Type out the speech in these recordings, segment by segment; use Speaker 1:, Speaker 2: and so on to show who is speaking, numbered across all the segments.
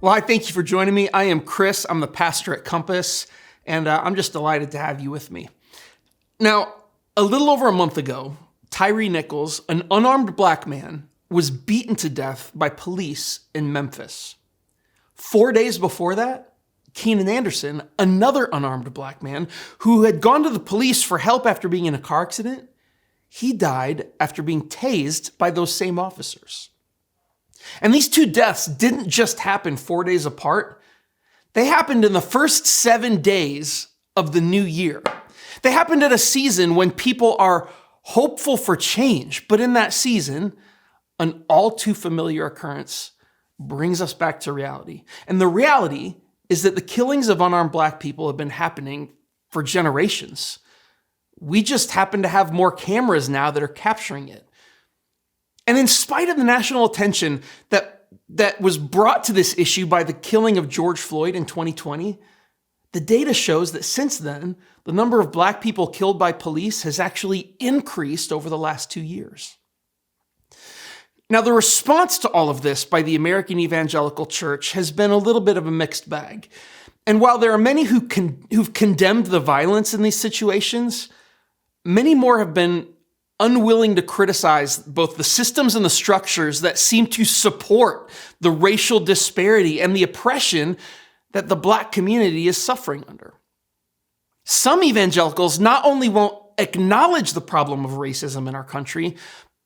Speaker 1: Well, I thank you for joining me. I am Chris. I'm the pastor at Compass, and I'm just delighted to have you with me. Now, a little over a month ago, Tyree Nichols, an unarmed black man, was beaten to death by police in Memphis. 4 days before that, Keenan Anderson, another unarmed black man who had gone to the police for help after being in a car accident, he died after being tased by those same officers. And these two deaths didn't just happen 4 days apart. They happened in the first 7 days of the new year. They happened at a season when people are hopeful for change, but in that season, an all too familiar occurrence brings us back to reality. And the reality is that the killings of unarmed black people have been happening for generations. We just happen to have more cameras now that are capturing it. And in spite of the national attention that was brought to this issue by the killing of George Floyd in 2020, the data shows that since then, the number of black people killed by police has actually increased over the last 2 years. Now, the response to all of this by the American evangelical church has been a little bit of a mixed bag. And while there are many who've condemned the violence in these situations, many more have been unwilling to criticize both the systems and the structures that seem to support the racial disparity and the oppression that the black community is suffering under. Some evangelicals not only won't acknowledge the problem of racism in our country,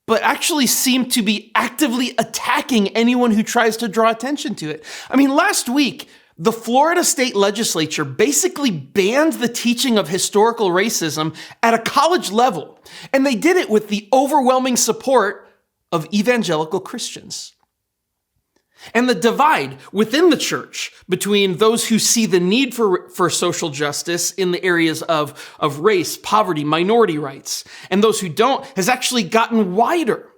Speaker 1: but actually seem to be actively attacking anyone who tries to draw attention to it. I mean, last week, the Florida state legislature basically banned the teaching of historical racism at a college level, and they did it with the overwhelming support of evangelical Christians. And the divide within the church between those who see the need for social justice in the areas of race, poverty, minority rights, and those who don't has actually gotten wider.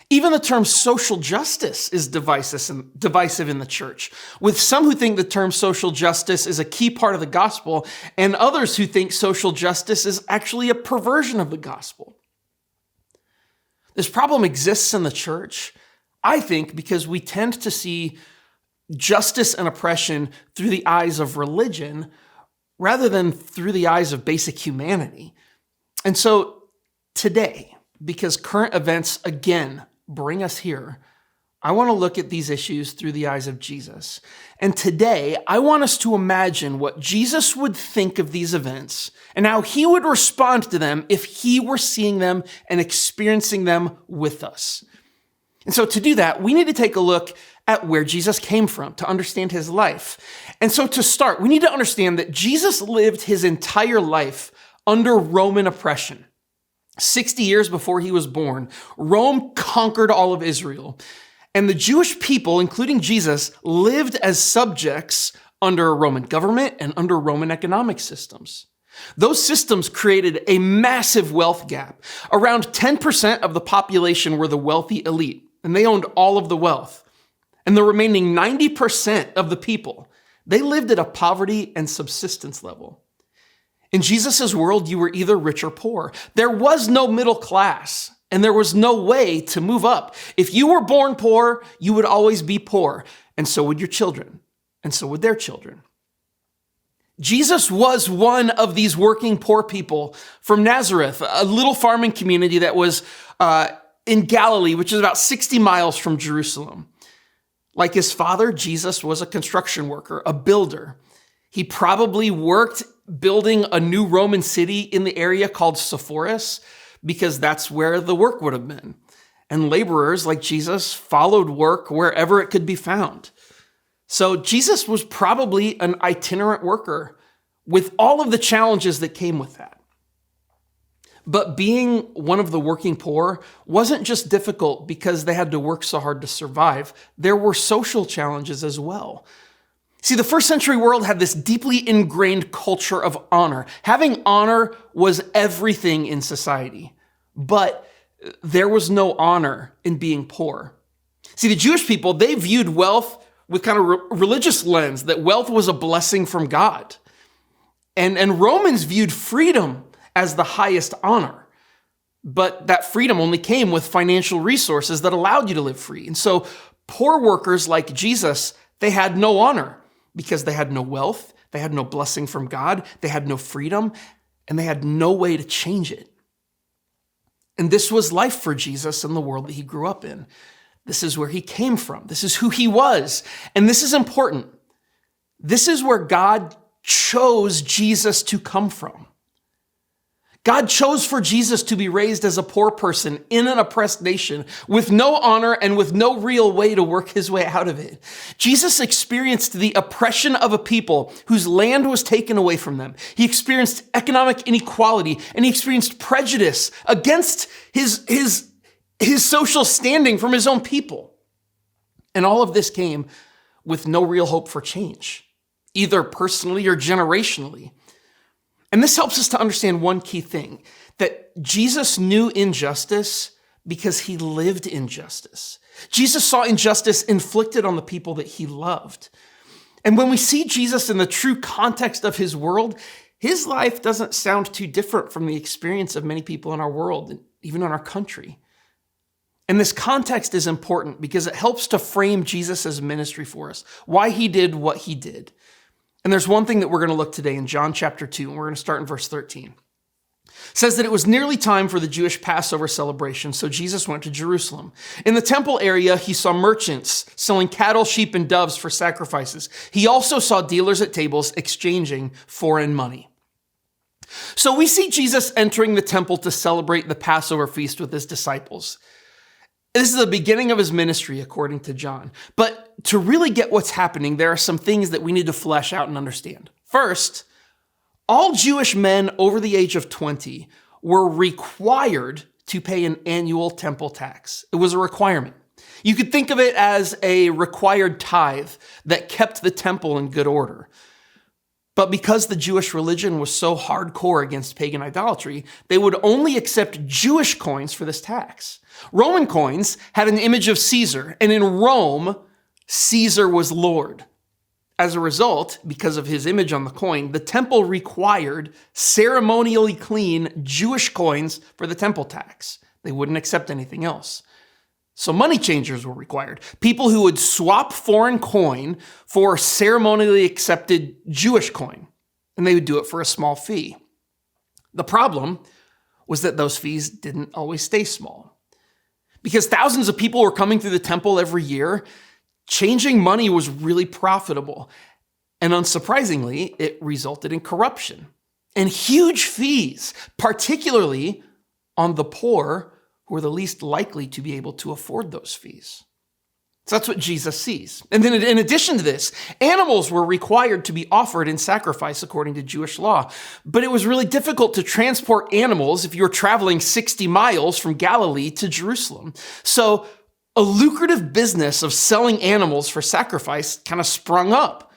Speaker 1: Even the term social justice is divisive in the church, with some who think the term social justice is a key part of the gospel, and others who think social justice is actually a perversion of the gospel. This problem exists in the church, I think, because we tend to see justice and oppression through the eyes of religion rather than through the eyes of basic humanity. And so today, because current events again bring us here, I want to look at these issues through the eyes of Jesus. And today, I want us to imagine what Jesus would think of these events and how he would respond to them if he were seeing them and experiencing them with us. And so to do that, we need to take a look at where Jesus came from to understand his life. And so to start, we need to understand that Jesus lived his entire life under Roman oppression. 60 years before he was born, Rome conquered all of Israel. And the Jewish people, including Jesus, lived as subjects under a Roman government and under Roman economic systems. Those systems created a massive wealth gap. Around 10% of the population were the wealthy elite, and they owned all of the wealth. And the remaining 90% of the people, they lived at a poverty and subsistence level. In Jesus' world, you were either rich or poor. There was no middle class, and there was no way to move up. If you were born poor, you would always be poor, and so would your children, and so would their children. Jesus was one of these working poor people from Nazareth, a little farming community that was in Galilee, which is about 60 miles from Jerusalem. Like his father, Jesus was a construction worker, a builder. He probably worked building a new Roman city in the area called Sepphoris, because that's where the work would have been. And laborers like Jesus followed work wherever it could be found. So Jesus was probably an itinerant worker with all of the challenges that came with that. But being one of the working poor wasn't just difficult because they had to work so hard to survive. There were social challenges as well. See, the first century world had this deeply ingrained culture of honor. Having honor was everything in society, but there was no honor in being poor. See, the Jewish people, they viewed wealth with kind of religious lens, that wealth was a blessing from God. And Romans viewed freedom as the highest honor. But that freedom only came with financial resources that allowed you to live free. And so poor workers like Jesus, They had no honor because they had no wealth, they had no blessing from God, they had no freedom, and they had no way to change it. And this was life for Jesus in the world that he grew up in. This is where he came from. This is who he was. And this is important. This is where God chose Jesus to come from. God chose for Jesus to be raised as a poor person in an oppressed nation with no honor and with no real way to work his way out of it. Jesus experienced the oppression of a people whose land was taken away from them. He experienced economic inequality and he experienced prejudice against his social standing from his own people. And all of this came with no real hope for change, either personally or generationally. And this helps us to understand one key thing, that Jesus knew injustice because he lived injustice. Jesus saw injustice inflicted on the people that he loved. And when we see Jesus in the true context of his world, his life doesn't sound too different from the experience of many people in our world, and even in our country. And this context is important because it helps to frame Jesus' ministry for us, why he did what he did. And there's one thing that we're going to look today in John chapter 2, and we're going to start in verse 13. It says that it was nearly time for the Jewish Passover celebration, so Jesus went to Jerusalem. In the temple area, he saw merchants selling cattle, sheep, and doves for sacrifices. He also saw dealers at tables exchanging foreign money. So we see Jesus entering the temple to celebrate the Passover feast with his disciples. This is the beginning of his ministry, according to John. But to really get what's happening, there are some things that we need to flesh out and understand. First, all Jewish men over the age of 20 were required to pay an annual temple tax. It was a requirement. You could think of it as a required tithe that kept the temple in good order. But because the Jewish religion was so hardcore against pagan idolatry, they would only accept Jewish coins for this tax. Roman coins had an image of Caesar, and in Rome, Caesar was Lord. As a result, because of his image on the coin, the temple required ceremonially clean Jewish coins for the temple tax. They wouldn't accept anything else. So money changers were required. People who would swap foreign coin for ceremonially accepted Jewish coin. And they would do it for a small fee. The problem was that those fees didn't always stay small. Because thousands of people were coming through the temple every year, changing money was really profitable. And unsurprisingly, it resulted in corruption and huge fees, particularly on the poor who are the least likely to be able to afford those fees. So that's what Jesus sees. And then in addition to this, animals were required to be offered in sacrifice according to Jewish law. But it was really difficult to transport animals if you were traveling 60 miles from Galilee to Jerusalem. So a lucrative business of selling animals for sacrifice kind of sprung up,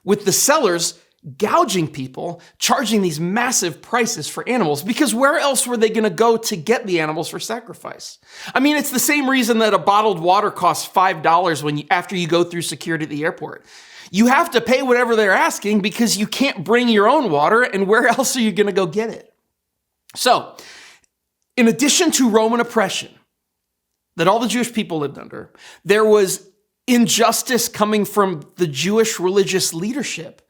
Speaker 1: with the sellers gouging people, charging these massive prices for animals, because where else were they going to go to get the animals for sacrifice? I mean, it's the same reason that a bottled water costs $5 after you go through security at the airport. You have to pay whatever they're asking because you can't bring your own water, and where else are you going to go get it? So, in addition to Roman oppression that all the Jewish people lived under, there was injustice coming from the Jewish religious leadership,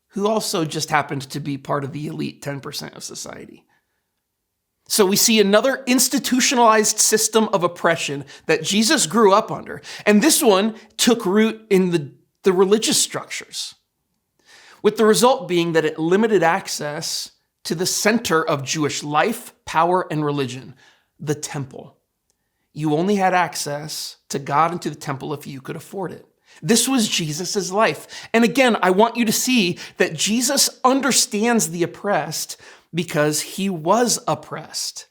Speaker 1: who also just happened to be part of the elite 10% of society. So we see another institutionalized system of oppression that Jesus grew up under. And this one took root in the religious structures, with the result being that it limited access to the center of Jewish life, power, and religion, the temple. You only had access to God and to the temple if you could afford it. This was Jesus' life. And again, I want you to see that Jesus understands the oppressed because he was oppressed.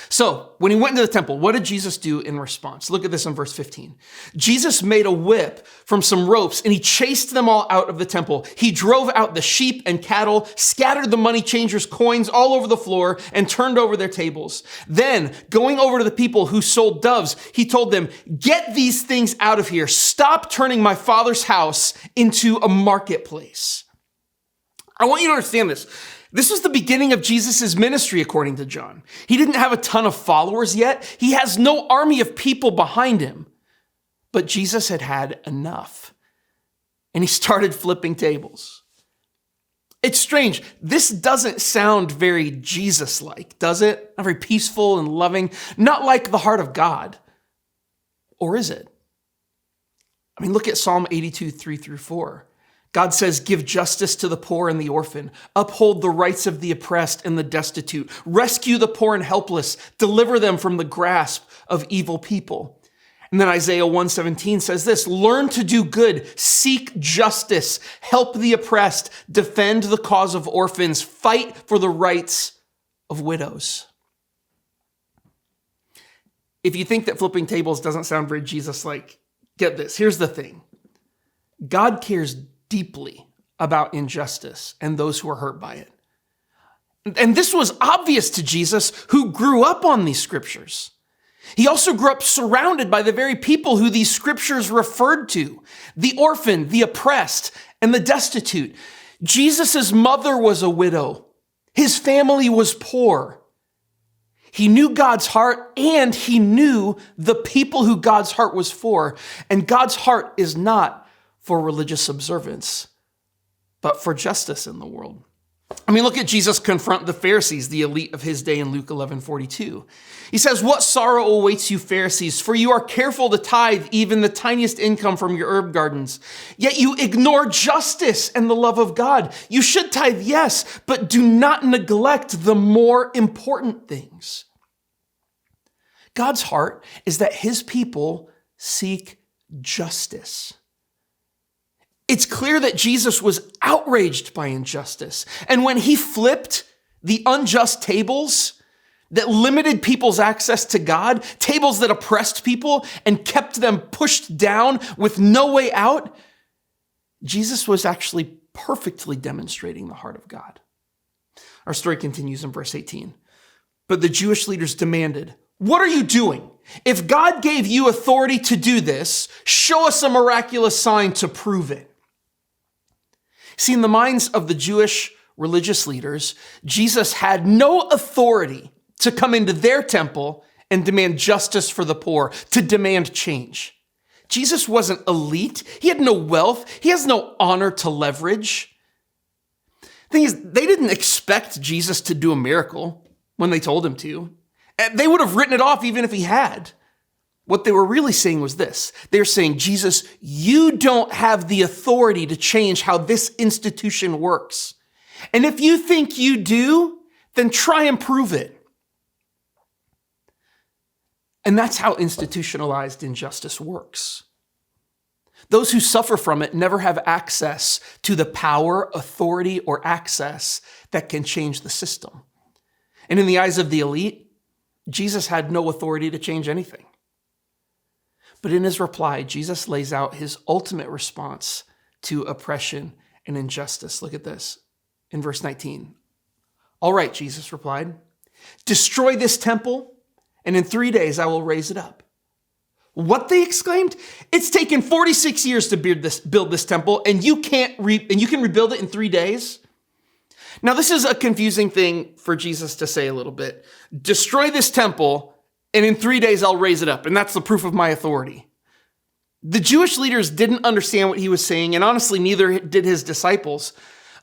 Speaker 1: So when he went into the temple, what did Jesus do in response? Look at this in verse 15. Jesus made a whip from some ropes and he chased them all out of the temple. He drove out the sheep and cattle, scattered the money changers' coins all over the floor, and turned over their tables. Then, going over to the people who sold doves, he told them, "Get these things out of here. Stop turning my Father's house into a marketplace." I want you to understand this. This was the beginning of Jesus' ministry, according to John. He didn't have a ton of followers yet. He has no army of people behind him. But Jesus had had enough, and he started flipping tables. It's strange. This doesn't sound very Jesus-like, does it? Not very peaceful and loving, not like the heart of God. Or is it? I mean, look at Psalm 82, 3-4. God says, give justice to the poor and the orphan, uphold the rights of the oppressed and the destitute, rescue the poor and helpless, deliver them from the grasp of evil people. And then Isaiah 1:17 says this, learn to do good, seek justice, help the oppressed, defend the cause of orphans, fight for the rights of widows. If you think that flipping tables doesn't sound very Jesus-like, get this. Here's the thing. God cares deeply about injustice and those who are hurt by it. And this was obvious to Jesus, who grew up on these scriptures. He also grew up surrounded by the very people who these scriptures referred to, the orphan, the oppressed, and the destitute. Jesus' mother was a widow. His family was poor. He knew God's heart, and he knew the people who God's heart was for. And God's heart is not for religious observance, but for justice in the world. I mean, look at Jesus confront the Pharisees, the elite of his day, in Luke 11:42. He says, what sorrow awaits you, Pharisees, for you are careful to tithe even the tiniest income from your herb gardens. Yet you ignore justice and the love of God. You should tithe, yes, but do not neglect the more important things. God's heart is that his people seek justice. It's clear that Jesus was outraged by injustice. And when he flipped the unjust tables that limited people's access to God, tables that oppressed people and kept them pushed down with no way out, Jesus was actually perfectly demonstrating the heart of God. Our story continues in verse 18. But the Jewish leaders demanded, what are you doing? If God gave you authority to do this, show us a miraculous sign to prove it. See, in the minds of the Jewish religious leaders, Jesus had no authority to come into their temple and demand justice for the poor, to demand change. Jesus wasn't elite. He had no wealth. He has no honor to leverage. The thing is, they didn't expect Jesus to do a miracle when they told him to. They would have written it off even if he had. What they were really saying was this. They're saying, Jesus, you don't have the authority to change how this institution works. And if you think you do, then try and prove it. And that's how institutionalized injustice works. Those who suffer from it never have access to the power, authority, or access that can change the system. And in the eyes of the elite, Jesus had no authority to change anything. But in his reply, Jesus lays out his ultimate response to oppression and injustice. Look at this in verse 19. All right, Jesus replied, destroy this temple, and in 3 days I will raise it up. What, they exclaimed? It's taken 46 years to build this temple, and you can rebuild it in 3 days? Now, this is a confusing thing for Jesus to say a little bit. Destroy this temple, and in 3 days I'll raise it up, and that's the proof of my authority. The Jewish leaders didn't understand what he was saying, and honestly, neither did his disciples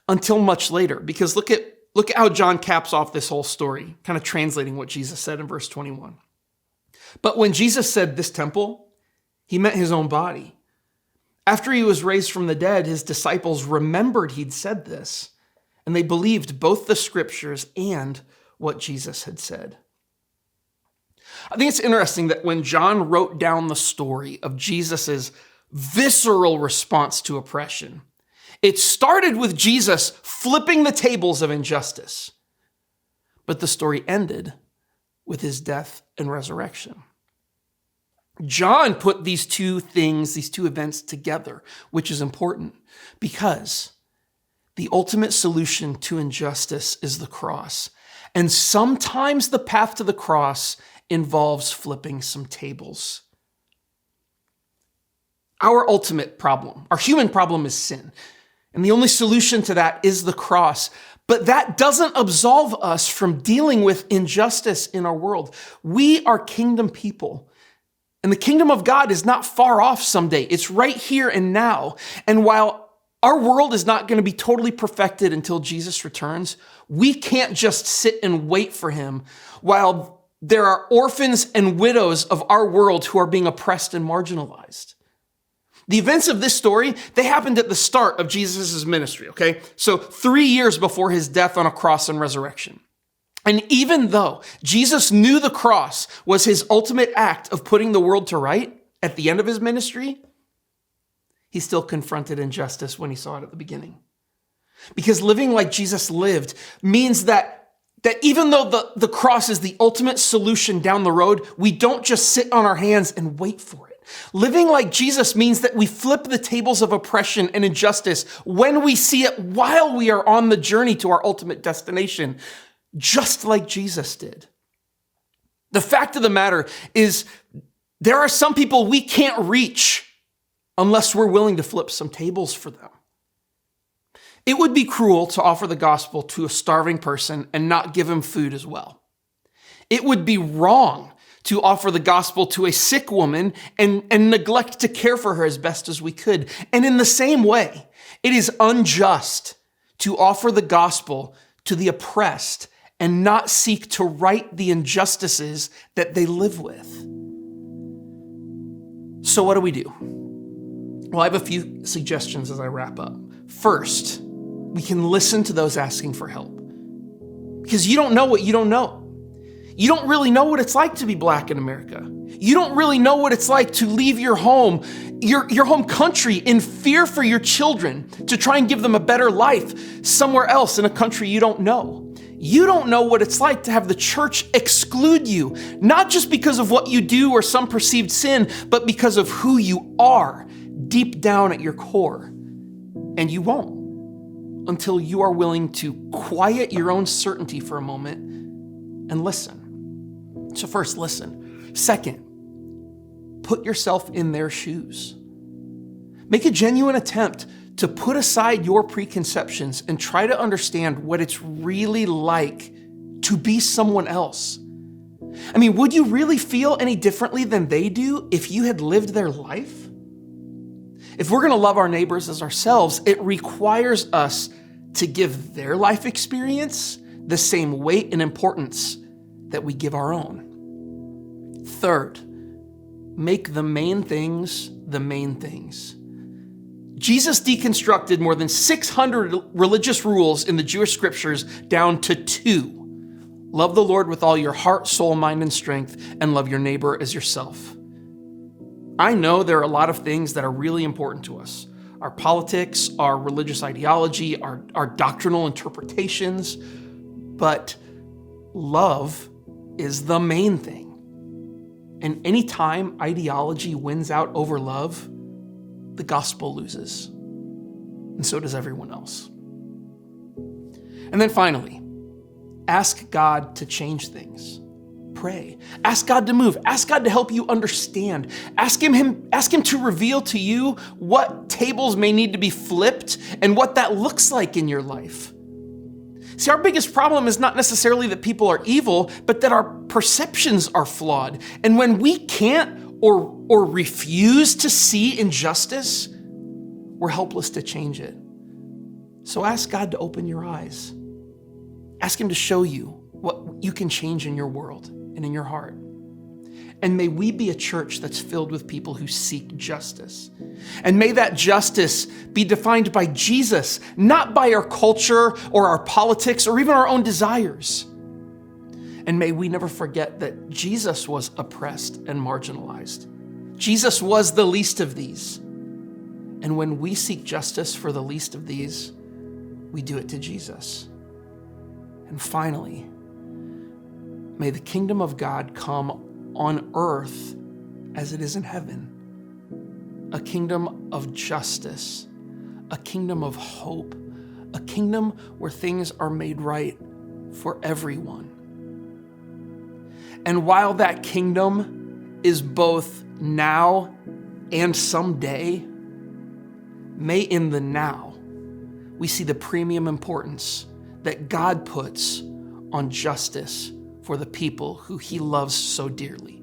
Speaker 1: until much later. Because look at how John caps off this whole story, kind of translating what Jesus said in verse 21. But when Jesus said this temple, he meant his own body. After he was raised from the dead, his disciples remembered he'd said this, and they believed both the scriptures and what Jesus had said. I think it's interesting that when John wrote down the story of Jesus's visceral response to oppression, it started with Jesus flipping the tables of injustice. But the story ended with his death and resurrection. John put these two events together, which is important because the ultimate solution to injustice is the cross. And sometimes the path to the cross involves flipping some tables. Our ultimate problem, our human problem, is sin. And the only solution to that is the cross. But that doesn't absolve us from dealing with injustice in our world. We are kingdom people. And the kingdom of God is not far off someday. It's right here and now. And while our world is not going to be totally perfected until Jesus returns, we can't just sit and wait for him while there are orphans and widows of our world who are being oppressed and marginalized. The events of this story, they happened at the start of Jesus' ministry, okay? So 3 years before his death on a cross and resurrection. And even though Jesus knew the cross was his ultimate act of putting the world to right at the end of his ministry, he still confronted injustice when he saw it at the beginning. Because living like Jesus lived means that even though the cross is the ultimate solution down the road, we don't just sit on our hands and wait for it. Living like Jesus means that we flip the tables of oppression and injustice when we see it while we are on the journey to our ultimate destination, just like Jesus did. The fact of the matter is there are some people we can't reach unless we're willing to flip some tables for them. It would be cruel to offer the gospel to a starving person and not give him food as well. It would be wrong to offer the gospel to a sick woman and neglect to care for her as best as we could. And in the same way, it is unjust to offer the gospel to the oppressed and not seek to right the injustices that they live with. So what do we do? Well, I have a few suggestions as I wrap up. First, we can listen to those asking for help. Because you don't know what you don't know. You don't really know what it's like to be Black in America. You don't really know what it's like to leave your home, your home country in fear for your children to try and give them a better life somewhere else in a country you don't know. You don't know what it's like to have the church exclude you, not just because of what you do or some perceived sin, but because of who you are deep down at your core. And you won't until you are willing to quiet your own certainty for a moment and listen. So first, listen. Second, put yourself in their shoes. Make a genuine attempt to put aside your preconceptions and try to understand what it's really like to be someone else. I mean, would you really feel any differently than they do if you had lived their life? If we're going to love our neighbors as ourselves, it requires us to give their life experience the same weight and importance that we give our own. Third, make the main things the main things. Jesus deconstructed more than 600 religious rules in the Jewish scriptures down to 2. Love the Lord with all your heart, soul, mind, and strength, and love your neighbor as yourself. I know there are a lot of things that are really important to us. Our politics, our religious ideology, our doctrinal interpretations, but love is the main thing. And anytime ideology wins out over love, the gospel loses. And so does everyone else. And then finally, ask God to change things. Pray. Ask God to move. Ask God to help you understand. Ask him to reveal to you what tables may need to be flipped and what that looks like in your life. See, our biggest problem is not necessarily that people are evil, but that our perceptions are flawed. And when we can't or refuse to see injustice, we're helpless to change it. So ask God to open your eyes. Ask him to show you what you can change in your world and in your heart. And may we be a church that's filled with people who seek justice. And may that justice be defined by Jesus, not by our culture or our politics or even our own desires. And may we never forget that Jesus was oppressed and marginalized. Jesus was the least of these. And when we seek justice for the least of these, we do it to Jesus. And finally, may the kingdom of God come on earth as it is in heaven. A kingdom of justice, a kingdom of hope, a kingdom where things are made right for everyone. And while that kingdom is both now and someday, may in the now we see the premium importance that God puts on justice for the people who he loves so dearly.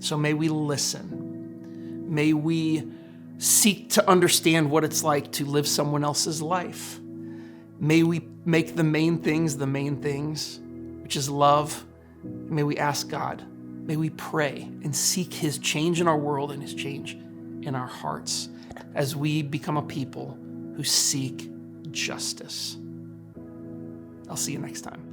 Speaker 1: So may we listen. May we seek to understand what it's like to live someone else's life. May we make the main things, which is love. May we ask God. May we pray and seek his change in our world and his change in our hearts as we become a people who seek justice. I'll see you next time.